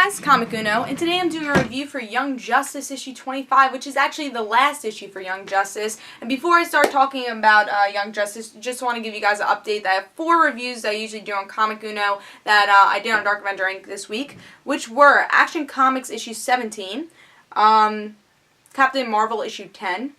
guys, Comic Uno, and today I'm doing a review for Young Justice issue 25, which is actually the last issue for Young Justice. And before I start talking about Young Justice, just want to give you guys an update that I have 4 reviews that I usually do on Comic Uno that I did on Dark Avenger Inc. this week, which were Action Comics issue 17, Captain Marvel issue 10,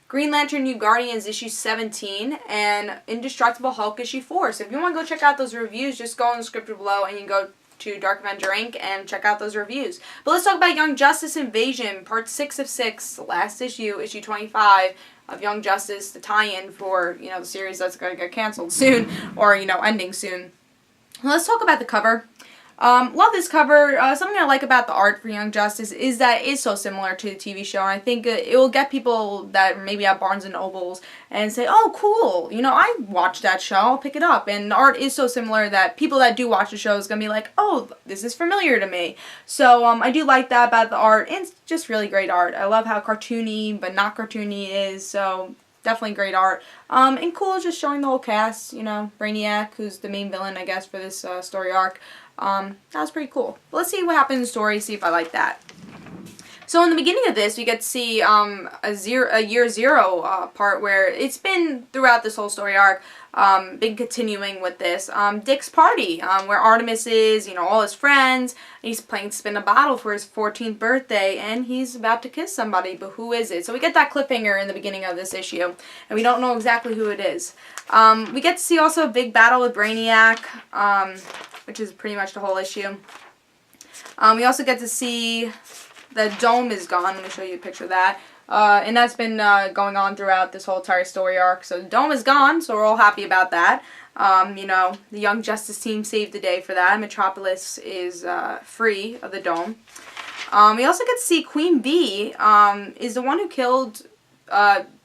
Green Lantern New Guardians issue 17, and Indestructible Hulk issue 4. So if you want to go check out those reviews, just go in the description below and you can go to Dark Avenger Inc. and check out those reviews. But let's talk about Young Justice Invasion, part 6 of 6, the last issue, issue 25 of Young Justice, the tie-in for, the series that's going to get canceled soon, or, ending soon. Let's talk about the cover. Love this cover. Something I like about the art for Young Justice is that it is so similar to the TV show, and I think it will get people that maybe have Barnes and Nobles and say, oh, cool, I watched that show, I'll pick it up. And the art is so similar that people that do watch the show is going to be like, oh, this is familiar to me. So I do like that about the art, and it's just really great art. I love how cartoony but not cartoony it is, so definitely great art. And cool just showing the whole cast, Brainiac, who's the main villain, I guess, for this story arc. That was pretty cool. But let's see what happens in the story, see if I like that. So in the beginning of this, we get to see a year zero part where it's been throughout this whole story arc, been continuing with this. Dick's party, where Artemis is, all his friends. He's playing spin a bottle for his 14th birthday, and he's about to kiss somebody, but who is it? So we get that cliffhanger in the beginning of this issue, and we don't know exactly who it is. We get to see also a big battle with Brainiac, which is pretty much the whole issue. We also get to see the dome is gone. Let me show you a picture of that. And that's been going on throughout this whole entire story arc. So the dome is gone, so we're all happy about that. The Young Justice team saved the day for that. Metropolis is free of the dome. We also get to see Queen Bee is the one who killed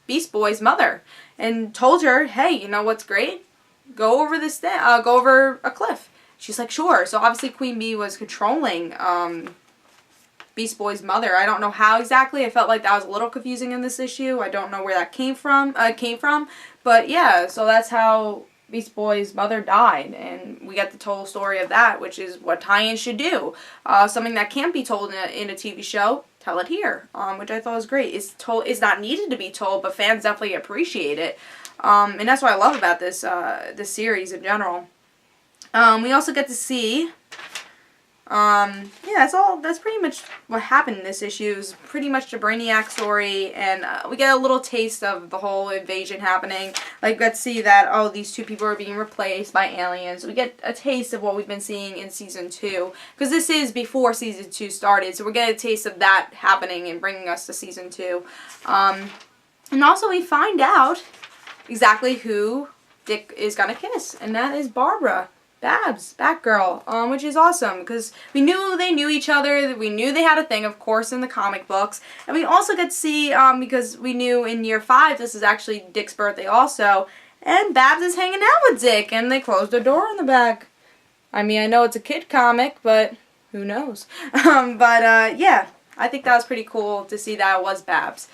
Beast Boy's mother and told her, hey, you know what's great? Go over this thing, go over a cliff. She's like, sure. So obviously Queen Bee was controlling Beast Boy's mother. I don't know how exactly. I felt like that was a little confusing in this issue. I don't know where that came from. But yeah, so that's how Beast Boy's mother died, and we get the total story of that, which is what tie-in should do. Something that can't be told in a TV show, tell it here, which I thought was great. It's not needed to be told, but fans definitely appreciate it, and that's what I love about this series in general. We also get to see, that's pretty much what happened in this issue. It was pretty much the Brainiac story, and we get a little taste of the whole invasion happening. Like, we get to see that, oh, these 2 people are being replaced by aliens. We get a taste of what we've been seeing in Season 2, because this is before Season 2 started, so we're getting a taste of that happening and bringing us to Season 2. And also we find out exactly who Dick is gonna kiss, and that is Barbara. Babs, Batgirl, which is awesome, because we knew they knew each other, we knew they had a thing, of course, in the comic books, and we also get to see, because we knew in year 5 this is actually Dick's birthday also, and Babs is hanging out with Dick, and they closed the door in the back. I mean, I know it's a kid comic, but who knows. Yeah, I think that was pretty cool to see that it was Babs.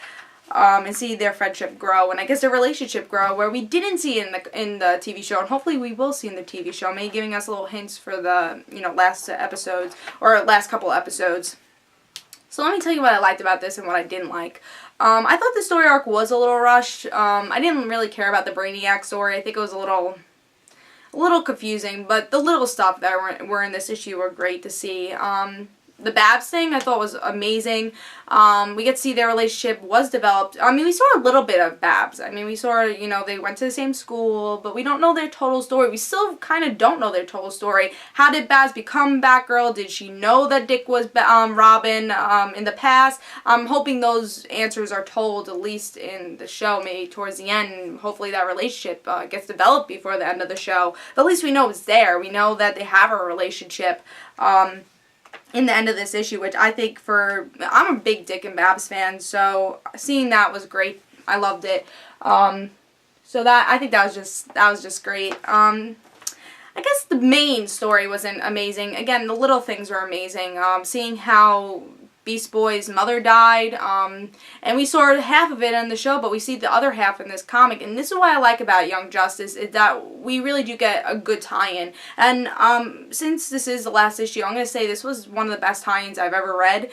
And see their friendship grow, and I guess their relationship grow, where we didn't see in the TV show, and hopefully we will see in the TV show, maybe giving us little hints for the last episodes or last couple episodes. So let me tell you what I liked about this and what I didn't like. I thought the story arc was a little rushed. I didn't really care about the Brainiac story. I think it was a little confusing, but the little stuff that were in this issue were great to see. The Babs thing I thought was amazing. We get to see their relationship was developed. I mean, we saw a little bit of Babs. I mean, we saw, they went to the same school, but we don't know their total story. We still kind of don't know their total story. How did Babs become Batgirl? Did she know that Dick was Robin in the past? I'm hoping those answers are told, at least in the show, maybe towards the end. Hopefully that relationship gets developed before the end of the show. But at least we know it's there. We know that they have a relationship. In the end of this issue, which I think I'm a big Dick and Babs fan, so seeing that was great. I loved it. So I think that was just great. I guess the main story wasn't amazing. Again, the little things were amazing. Seeing how Beast Boy's mother died, and we saw half of it in the show, but we see the other half in this comic, and this is what I like about Young Justice, is that we really do get a good tie-in, and since this is the last issue, I'm going to say this was one of the best tie-ins I've ever read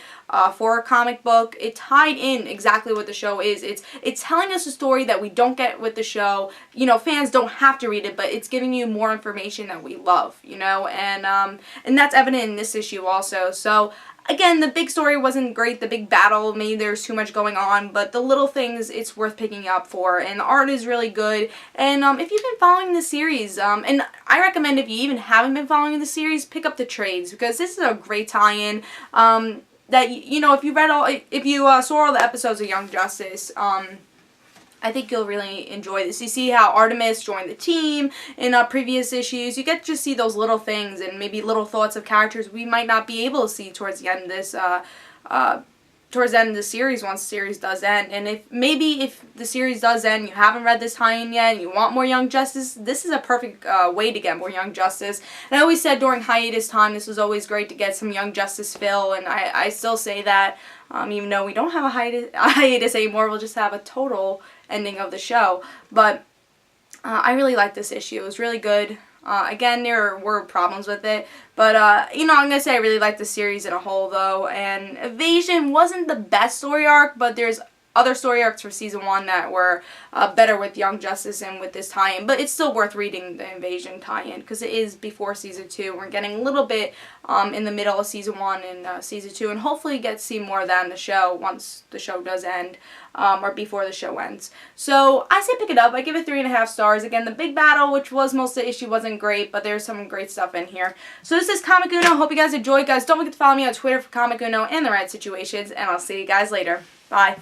for a comic book. It tied in exactly what the show is. It's telling us a story that we don't get with the show. You know, fans don't have to read it, but it's giving you more information that we love, you know, and that's evident in this issue also. So again, the big story wasn't great, the big battle, maybe there's too much going on, but the little things, it's worth picking up for, and the art is really good, and if you've been following the series, and I recommend if you even haven't been following the series, pick up the trades, because this is a great tie-in, that, you know, if you saw all the episodes of Young Justice, I think you'll really enjoy this. You see how Artemis joined the team in previous issues. You get to see those little things and maybe little thoughts of characters we might not be able to see towards the end of this series once the series does end. And if the series does end, you haven't read this tie-in yet, and you want more Young Justice, this is a perfect way to get more Young Justice. And I always said during hiatus time, this was always great to get some Young Justice fill, and I still say that, even though we don't have a hiatus anymore, we'll just have a total ending of the show. But I really liked this issue. It was really good. Again, there were problems with it, but, you know, I'm going to say I really liked the series in a whole, though, and Evasion wasn't the best story arc, but there's other story arcs for Season 1 that were better with Young Justice and with this tie-in, but it's still worth reading the Invasion tie-in, because it is before Season 2. We're getting a little bit in the middle of Season 1 and Season 2, and hopefully get to see more of that in the show once the show does end, or before the show ends. So, I say pick it up. I give it 3.5 stars. Again, the big battle, which was most of the issue, wasn't great, but there's some great stuff in here. So, this is Comic Uno. Hope you guys enjoyed. Guys, don't forget to follow me on Twitter for Comic Uno and the Red Situations, and I'll see you guys later. Bye.